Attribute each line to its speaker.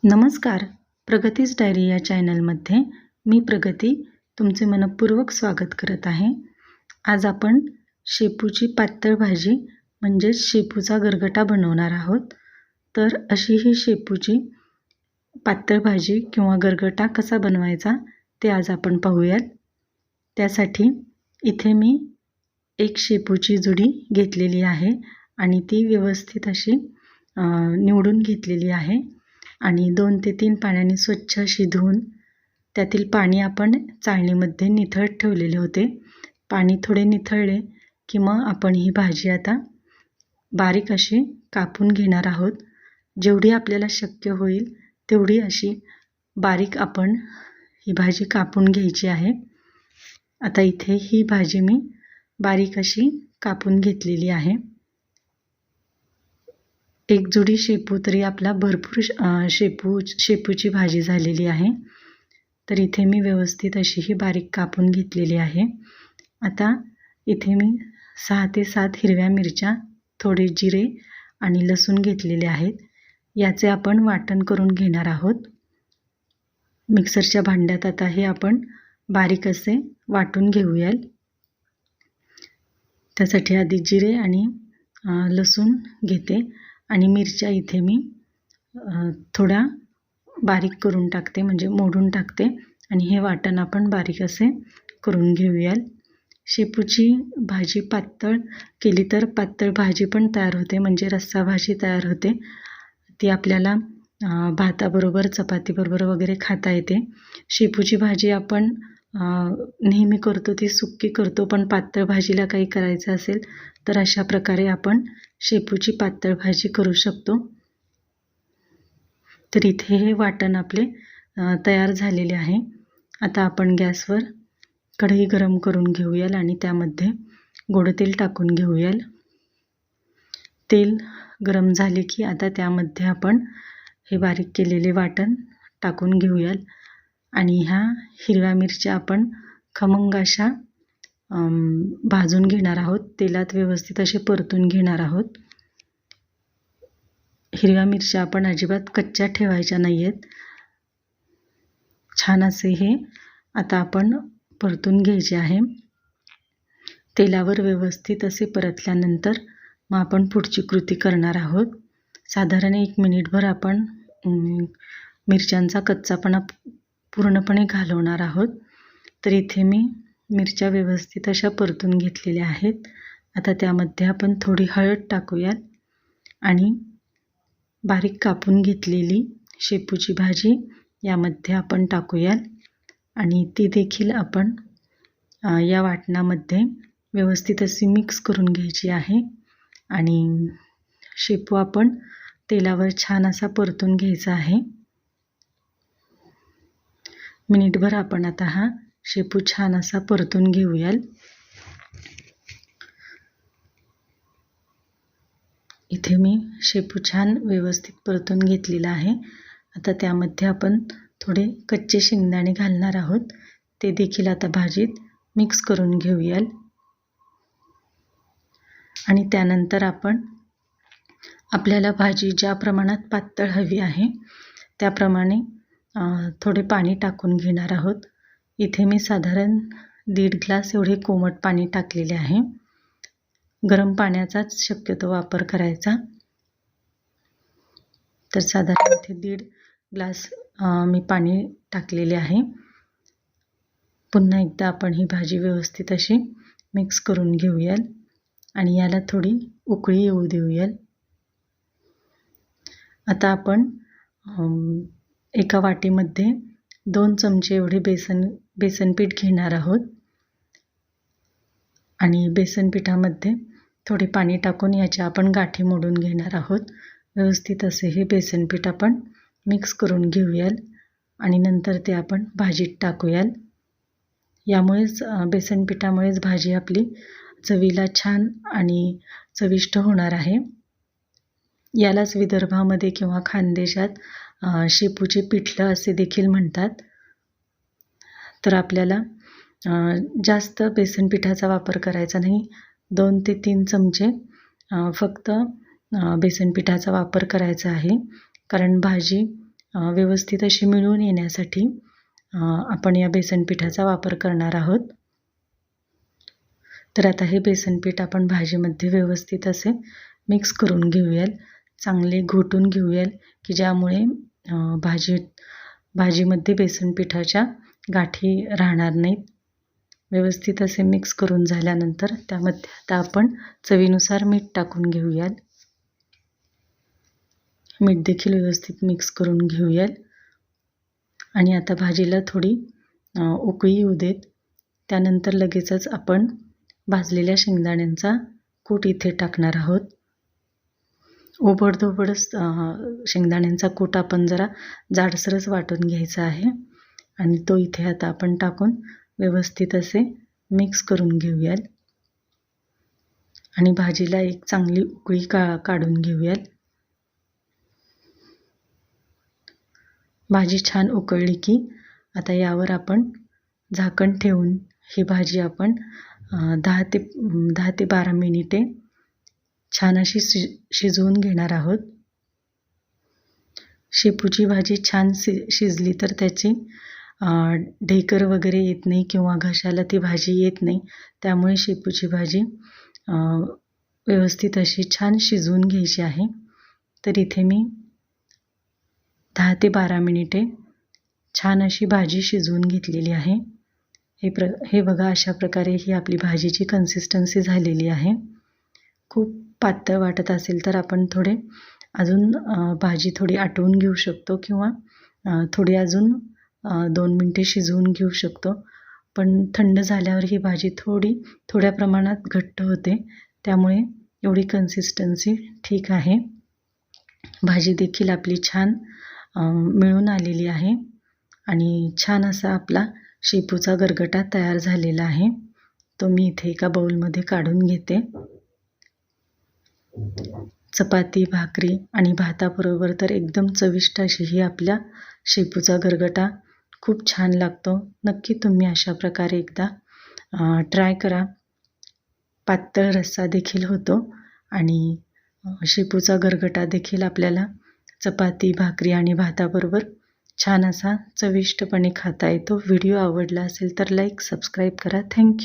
Speaker 1: नमस्कार. प्रगतीज डायरी या चॅनलमध्ये मी प्रगती तुमचे मनपूर्वक स्वागत करत आहे. आज आपण शेपूची पातळ भाजी म्हणजेच शेपूचा गरगटा बनवणार आहोत. तर अशी ही शेपूची पातळ भाजी किंवा गरगटा कसा बनवायचा ते आज आपण पाहूयात. त्यासाठी इथे मी एक शेपूची जुडी घेतलेली आहे आणि ती व्यवस्थित अशी निवडून घेतलेली आहे आणि 2 ते 3 पाण्याने स्वच्छ अशी धुवून त्यातील पाणी आपण चाळणीमध्ये निथळत ठेवलेले होते. पाणी थोडे निथळले की मग आपण ही भाजी आता बारीक अशी कापून घेणार आहोत. जेवढी आपल्याला शक्य होईल तेवढी अशी बारीक आपण ही भाजी कापून घ्यायची आहे. आता इथे ही भाजी मी बारीक अशी कापून घेतलेली आहे. एक जुडी शेपू तरी आपला भरपूर शेपूची भाजी झालेली आहे. तर इथे मी व्यवस्थित अशी ही बारीक कापून घेतलेली आहे. आता इथे मी 6 ते 7 हिरव्या मिरच्या, थोडे जिरे आणि लसूण घेतलेले आहेत. याचे आपण वाटण करून घेणार आहोत. मिक्सरच्या भांड्यात आता हे आपण बारीक असे वाटून घेऊयाल. त्यासाठी आधी जिरे आणि लसूण घेते आणि मिरच्या इथे मी थोड्या बारीक करून टाकते, म्हणजे मोडून टाकते आणि हे वाटण आपण बारीक असे करून घेऊयाल. शेपूची भाजी पातळ केली तर पातळ भाजी पण तयार होते, म्हणजे रस्सा भाजी तयार होते. ती आपल्याला भाताबरोबर, चपातीबरोबर वगैरे खाता येते. शेपूची भाजी आपण नेहमी करतो ती सुक्की करतो, पण पातळ भाजीला काही करायचं असेल तर अशा प्रकारे आपण शेपूची पातळ भाजी करू शकतो. तर इथे हे वाटण आपले तयार झालेले आहे. आता आपण गॅसवर कढई गरम करून घेऊयाल आणि त्यामध्ये गोडं तेल टाकून घेऊयाल. तेल गरम झाले की आता त्यामध्ये आपण हे बारीक केलेले वाटण टाकून घेऊयाल आणि ह्या हिरव्या मिरच्या आपण खमंग अशा भाजून घेणार आहोत. तेलात व्यवस्थित असे परतून घेणार आहोत. हिरव्या मिरच्या आपण अजिबात कच्च्या ठेवायच्या नाही आहेत. छान असे हे आता आपण परतून घ्यायचे आहे. तेलावर व्यवस्थित असे परतल्यानंतर मग आपण पुढची कृती करणार आहोत. साधारण 1 मिनिटभर आपण मिरच्यांचा कच्चापणा पूर्णपणे घालवणार आहोत. तर इथे मी मिरच्या व्यवस्थित अशा परतून घेतलेल्या आहेत. आता त्यामध्ये आपण थोडी हळद टाकूयात आणि बारीक कापून घेतलेली शेपूची भाजी यामध्ये आपण टाकूयात आणि ती देखील आपण या वाटणामध्ये व्यवस्थित अशी मिक्स करून घ्यायची आहे. आणि शेपू आपण तेलावर छान असा परतून घ्यायचा आहे. मिनिटभर आपण आता हा शेपू छान असा परतून घेऊयाल. इथे मी शेपू छान व्यवस्थित परतून घेतलेला आहे. आता त्यामध्ये आपण थोडे कच्चे शेंगदाणे घालणार आहोत. ते देखील आता भाजीत मिक्स करून घेऊयाल आणि त्यानंतर आपण आपल्याला भाजी ज्या प्रमाणात पातळ हवी आहे त्याप्रमाणे थोडे पाणी टाकून घेणार आहोत. इथे मी साधारण 1.5 ग्लास एवढे कोमट पाणी टाकलेले आहे. गरम पाण्याचाच शक्यतो वापर करायचा. तर साधारण इथे 1.5 ग्लास मी पाणी टाकलेले आहे. पुन्हा एकदा आपण ही भाजी व्यवस्थित अशी मिक्स करून घेऊयाल आणि याला थोडी उकळी येऊ देऊयाल. आता आपण एका वाटीमध्ये 2 चमचे एवढे बेसनपीठ घेणार आहोत आणि बेसनपीठामध्ये थोडे पाणी टाकून याच्या आपण गाठी मोडून घेणार आहोत. व्यवस्थित असे हे बेसनपीठ आपण मिक्स करून घेऊयाल आणि नंतर ते आपण भाजीत टाकूयाल. यामुळेच बेसनपीठामुळेच भाजी आपली चवीला छान आणि चविष्ट होणार आहे. यालाच विदर्भामध्ये किंवा खानदेशात शेपूचे पिठलं असे देखील म्हणतात. तर आपल्याला जास्त बेसनपिठाचा वापर करायचा नाही. 2 ते 3 चमचे फक्त बेसनपिठाचा वापर करायचा आहे. कारण भाजी व्यवस्थित अशी मिळून येण्यासाठी आपण या बेसन पिठाचा वापर करणार आहोत. तर आता हे बेसन पीठ आपण भाजीमध्ये व्यवस्थित असे मिक्स करून घेऊयाल, चांगले घोटून घेऊयाल की ज्यामुळे भाजीमध्ये बेसन पिठाच्या गाठी राहणार नाहीत. व्यवस्थित असे मिक्स करून झाल्यानंतर त्यामध्ये आता आपण चवीनुसार मीठ टाकून घेऊयाल. मीठ देखील व्यवस्थित मिक्स करून घेऊयाल आणि आता भाजीला थोडी उकळी येऊ देत. त्यानंतर लगेचच आपण भाजलेल्या शेंगदाण्यांचा कूट इथे टाकणार आहोत. ओबडधोबडच शेंगदाण्यांचा कूट आपण जरा जाडसरच वाटून घ्यायचा आहे आणि तो इथे आता आपण टाकून व्यवस्थित असे मिक्स करून घेऊयाल आणि भाजीला एक चांगली उकळी काढून घेऊयाल. भाजी छान उकळली की आता यावर आपण झाकण ठेवून ही भाजी आपण 10 ते 12 मिनिटे छान अशी शिजवून घेणार आहोत. शेपूची भाजी छान शिजली तर त्याची ढेकर वगैरे येत नाही किंवा घशाला ती भाजी येत नाही. त्यामुळे शेपूची भाजी व्यवस्थित अशी छान शिजवून घ्यायची आहे. तर इथे मी 10 ते 12 मिनिटे छान अशी भाजी शिजवून घेतलेली आहे. हे बघा, अशा प्रकारे ही आपली भाजीची कन्सिस्टन्सी झालेली आहे. खूप पातळ वाटत असेल तर आपण थोडे अजून भाजी थोडी आटवून घेऊ शकतो किंवा थोडी अजून 2 मिनटे शिजवून घेऊ शकतो. पण थंड झाल्यावर ही भाजी थोड्या प्रमाणात घट्ट होते. त्यामुळे एवढी कन्सिस्टन्सी ठीक आहे. भाजी देखील आपली छान मिळून आलेली आहे आणि छान असा आपला शेपूचा गरगटा तयार झालेला आहे. तो मी इथे एका बाउलमध्ये काढून घेते. चपाती, भाकरी आणि भाताबरोबर तर एकदम चविष्ट अशी ही आपल्या शेपूचा गरगटा खूप छान लागतो. नक्की तुम्ही अशा प्रकारे एकदा ट्राय करा. पातळ रस्सा देखील होतो आणि शेपूचा गरगटा देखील आपल्याला चपाती, भाकरी आणि भाताबरोबर छान असा चविष्टपणे खाता येतो. व्हिडिओ आवडला असेल तर लाईक, सबस्क्राईब करा. थँक्यू.